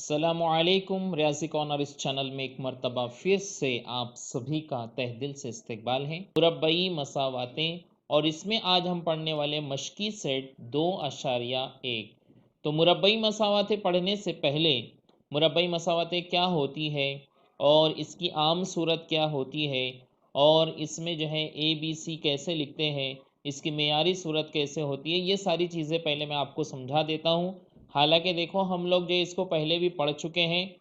अस्सलामुअलैकुम रियाज़ी कॉर्नर इस चैनल में एक मर्तबा फिर से आप सभी का तहे दिल से इस्तकबाल है। मुरब्बई मसावातें और इसमें आज हम पढ़ने वाले मशकी सेट 2.1। तो मुरब्बई मसावातें पढ़ने से पहले मुरब्बई मसावातें क्या होती है और इसकी आम सूरत क्या होती है और इसमें जो है ए बी सी कैसे लिखते हैं, इसकी मेयारी सूरत कैसे होती है, ये सारी चीज़ें पहले मैं आपको समझा देता हूँ। हालांकि देखो हम लोग जो इसको पहले भी पढ़ चुके हैं,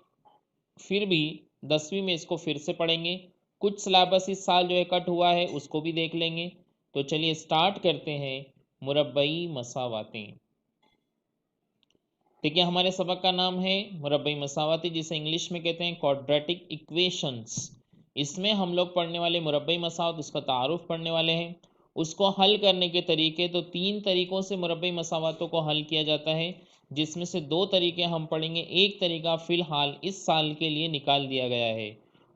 फिर भी 10वीं में इसको फिर से पढ़ेंगे। कुछ सिलेबस इस साल जो है कट हुआ है उसको भी देख लेंगे। तो चलिए स्टार्ट करते हैं। मुरब्बई मसावातें। देखिए हमारे सबक का नाम है मुरब्बई मसावातें, जिसे इंग्लिश में कहते हैं क्वाड्रेटिक इक्वेशंस। इसमें हम लोग पढ़ने वाले मुरब्बई मसावत, उसका तारुफ पढ़ने वाले हैं। उसको हल करने के तरीके, तो 3 तरीक़ों से मुरब्बई मसावतों को हल किया जाता है, जिसमें से 2 तरीके हम पढ़ेंगे। एक तरीका फ़िलहाल इस साल के लिए निकाल दिया गया है।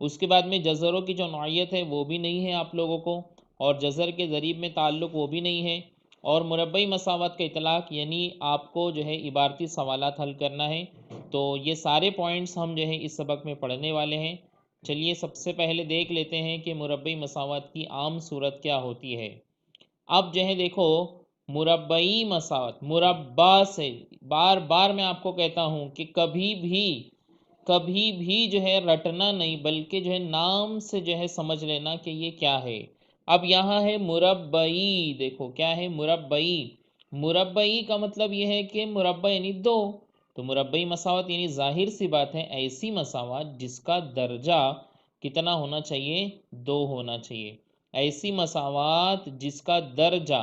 उसके बाद में जज़रों की जो नौइयत है वो भी नहीं है आप लोगों को, और जज़र के ज़रीब में ताल्लुक़ वो भी नहीं है। और मुरब्बई मसावत का इतलाक़ यानी आपको जो है इबारती सवालात हल करना है। तो ये सारे पॉइंट्स हम जो है इस सबक में पढ़ने वाले हैं। चलिए सबसे पहले देख लेते हैं कि मुरब्बई मसावत की आम सूरत क्या होती है। अब जो है देखो, मुरब्बई मसावत मुरब्बा से, बार बार मैं आपको कहता हूँ कि कभी भी जो है रटना नहीं, बल्कि जो है नाम से जो है समझ लेना कि ये क्या है। अब यहाँ है मुरब्बई, देखो क्या है मुरब्बई। मुरब्बई का मतलब ये है कि मुरब्बा यानी 2। तो मुरब्बई मसावत यानी जाहिर सी बात है ऐसी मसावत जिसका दर्जा कितना होना चाहिए, 2 होना चाहिए। ऐसी मसावत जिसका दर्जा,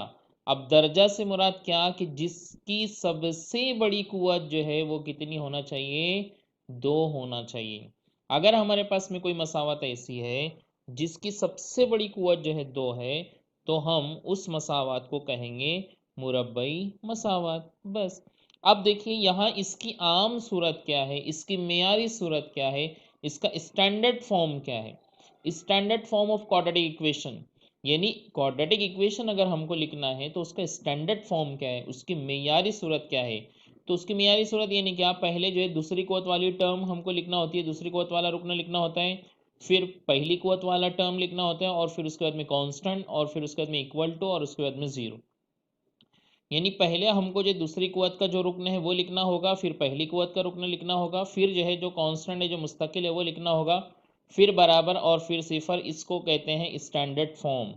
अब दर्जा से मुराद क्या कि जिसकी सबसे बड़ी कुव्वत जो है वो कितनी होना चाहिए, 2 होना चाहिए। अगर हमारे पास में कोई मसावत ऐसी है जिसकी सबसे बड़ी कुव्वत जो है 2 है, तो हम उस मसावत को कहेंगे मुरब्बई मसावत। बस। अब देखिए यहाँ इसकी आम सूरत क्या है, इसकी मेयारी सूरत क्या है, इसका स्टैंडर्ड फॉर्म क्या है। Standard form of quadratic equation, यानी क्वाड्रेटिक इक्वेशन अगर हमको लिखना है तो उसका स्टैंडर्ड फॉर्म क्या है, उसकी मेयारी सूरत क्या है। तो उसकी मेयारी सूरत यानी क्या, पहले जो है दूसरी कुव्वत वाली टर्म हमको लिखना होती है, दूसरी कुव्वत वाला रुकना लिखना होता है, फिर पहली कुव्वत वाला टर्म लिखना होता है, और फिर उसके बाद में कांस्टेंट, और फिर उसके बाद में इक्वल टू, और उसके बाद में ज़ीरो। यानी पहले हमको जो दूसरी कुव्वत का जो रुकन है वो लिखना होगा, फिर पहली कुव्वत का रुकन लिखना होगा, फिर जो है जो कांस्टेंट है जो मुस्तकिल है वो लिखना होगा, फिर बराबर, और फिर सिफर। इसको कहते हैं स्टैंडर्ड फॉर्म।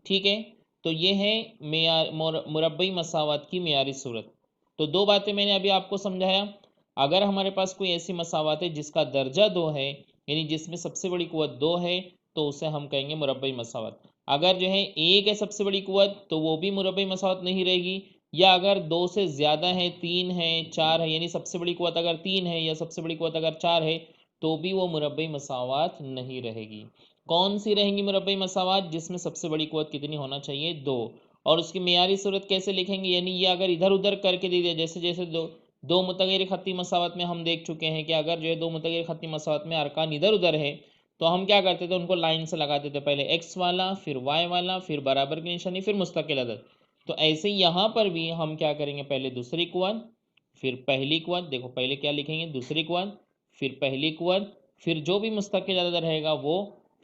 ठीक है। तो ये है मुरब्बई मसावत की मेयारी सूरत। तो 2 बातें मैंने अभी आपको समझाया। अगर हमारे पास कोई ऐसी मसावत है जिसका दर्जा 2 है, यानी जिसमें सबसे बड़ी कुव्वत 2 है, तो उसे हम कहेंगे मुरब्बई मसावत। अगर जो है 1 है सबसे बड़ी कुव्वत, तो वो भी मुरब्बई मसावत नहीं रहेगी। या अगर 2 से ज़्यादा है, 3 है, 4 है, यानी सबसे बड़ी कुव्वत अगर 3 है या सबसे बड़ी कुव्वत अगर 4 है, तो भी वो मुरब्बई मसावत नहीं रहेगी। कौन सी रहेंगी मुरब्बई मसावत, जिसमें सबसे बड़ी कुव्वत कितनी होना चाहिए, 2। और उसकी मेयारी सूरत कैसे लिखेंगे, यानी ये अगर इधर उधर करके दे दिया, जैसे जैसे दो मुतगैर खत्ती मसावत में हम देख चुके हैं कि अगर जो है 2 मुतगैर खत्ती मसावत में अरकान इधर उधर है, तो हम क्या करते थे, उनको लाइन से लगाते थे, पहले एक्स वाला, फिर वाई वाला, फिर बराबर की निशानी, फिर मुस्तकिल अदद। तो ऐसे ही यहाँ पर भी हम क्या करेंगे, पहले दूसरी कुव्वत, फिर पहली कुव्वत। देखो पहले क्या लिखेंगे, दूसरी कुव्वत, फिर पहली कुव्वत, फिर जो भी मुस्तकिल अदद रहेगा वो,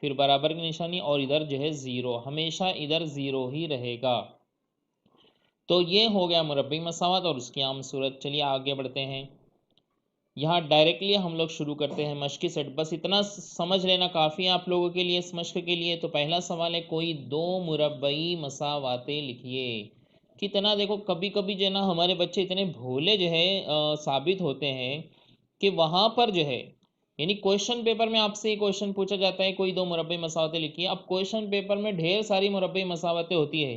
फिर बराबर की निशानी, और इधर जो है ज़ीरो, हमेशा इधर ज़ीरो ही रहेगा। तो ये हो गया मुरब्बई मसावत और उसकी आम सूरत। चलिए आगे बढ़ते हैं। यहाँ डायरेक्टली हम लोग शुरू करते हैं मश्की सेट। बस इतना समझ लेना काफ़ी है आप लोगों के लिए, इस मश्क के लिए। तो पहला सवाल है, कोई 2 मुरब्बई मसावातें लिखिए। कितना देखो, कभी कभी जो है ना हमारे बच्चे इतने भोले जो है साबित होते हैं कि वहाँ पर जो है, यानी क्वेश्चन पेपर में आपसे ये क्वेश्चन पूछा जाता है कोई 2 मुरब्बई मसावतें लिखिए। अब क्वेश्चन पेपर में ढेर सारी मुरब्बई मसावतें होती है,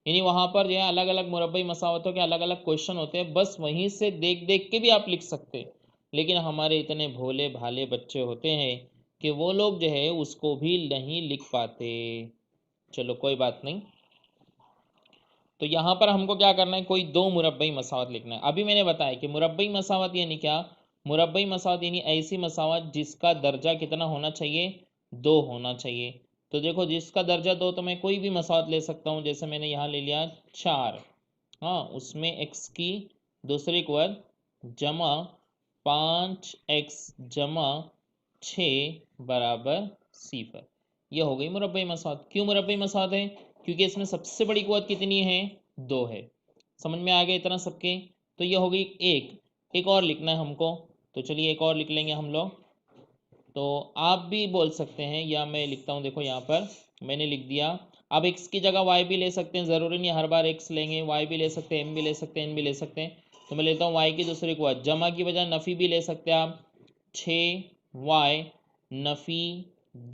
यानी वहाँ पर जो है अलग अलग मुरब्बई मसावतों के अलग अलग क्वेश्चन होते हैं, बस वहीं से देख देख के भी आप लिख सकते हैं। लेकिन हमारे इतने भोले भाले बच्चे होते हैं कि वो लोग जो है उसको भी नहीं लिख पाते। चलो कोई बात नहीं। तो यहाँ पर हमको क्या करना है, कोई 2 मुरब्बई मसावत लिखना है। अभी मैंने बताया कि मुरब्बई मसावत यानी क्या, मुरब्बई मसावत यानी ऐसी मसावत जिसका दर्जा कितना होना चाहिए, 2 होना चाहिए। तो देखो जिसका दर्जा 2, तो मैं कोई भी मसावत ले सकता हूँ। जैसे मैंने यहाँ ले लिया 4, हाँ, उसमें x की दूसरी कुव्वत जमा 5x जमा 6 बराबर सिफर। यह हो गई मुरब्बई मसाहत। क्यों मुरब्बई मसाहत है? क्योंकि इसमें सबसे बड़ी कुव्वत कितनी है? 2 है। समझ में आ गया इतना सबके? तो यह हो गई एक और लिखना है हमको, तो चलिए एक और लिख लेंगे हम लोग। तो आप भी बोल सकते हैं या मैं लिखता हूँ, देखो यहाँ पर मैंने लिख दिया। अब x की जगह y भी ले सकते हैं, ज़रूरी नहीं हर बार x लेंगे, y भी ले सकते हैं, m भी ले सकते हैं, n भी ले सकते हैं। तो मैं लेता हूँ y की दूसरी कुव्वत, जमा की बजाय नफ़ी भी ले सकते हैं आप। 6y नफ़ी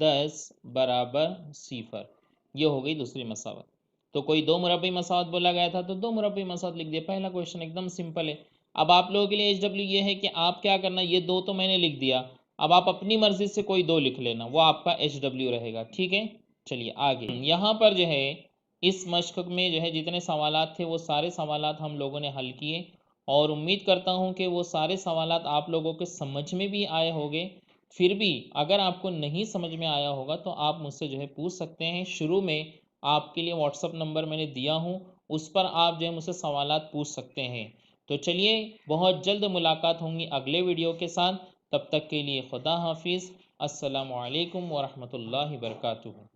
10 बराबर सिफर। ये हो गई दूसरी मसावत। तो कोई दो मुरब्बई मसावत बोला गया था तो दो मुरब्बई मसावत लिख दिया। पहला क्वेश्चन एकदम सिंपल है। अब आप लोगों के लिए एच डब्ल्यू ये है कि आप क्या करना, ये दो तो मैंने लिख दिया, अब आप अपनी मर्जी से कोई दो लिख लेना, वो आपका एच डब्ल्यू रहेगा। ठीक है, चलिए आगे। यहाँ पर जो है इस मश्क में जो है जितने सवालात थे वो सारे सवालात हम लोगों ने हल किए, और उम्मीद करता हूँ कि वो सारे सवालात आप लोगों के समझ में भी आए होंगे। फिर भी अगर आपको नहीं समझ में आया होगा तो आप मुझसे जो है पूछ सकते हैं। शुरू में आपके लिए व्हाट्सअप नंबर मैंने दिया हूँ, उस पर आप जो है मुझसे सवालात पूछ सकते हैं। तो चलिए बहुत जल्द मुलाकात होंगी अगले वीडियो के साथ। तब तक के लिए खुदा हाफिज़। अस्सलामु अलैकुम वरहमतुल्लाहि वबरकातुहू।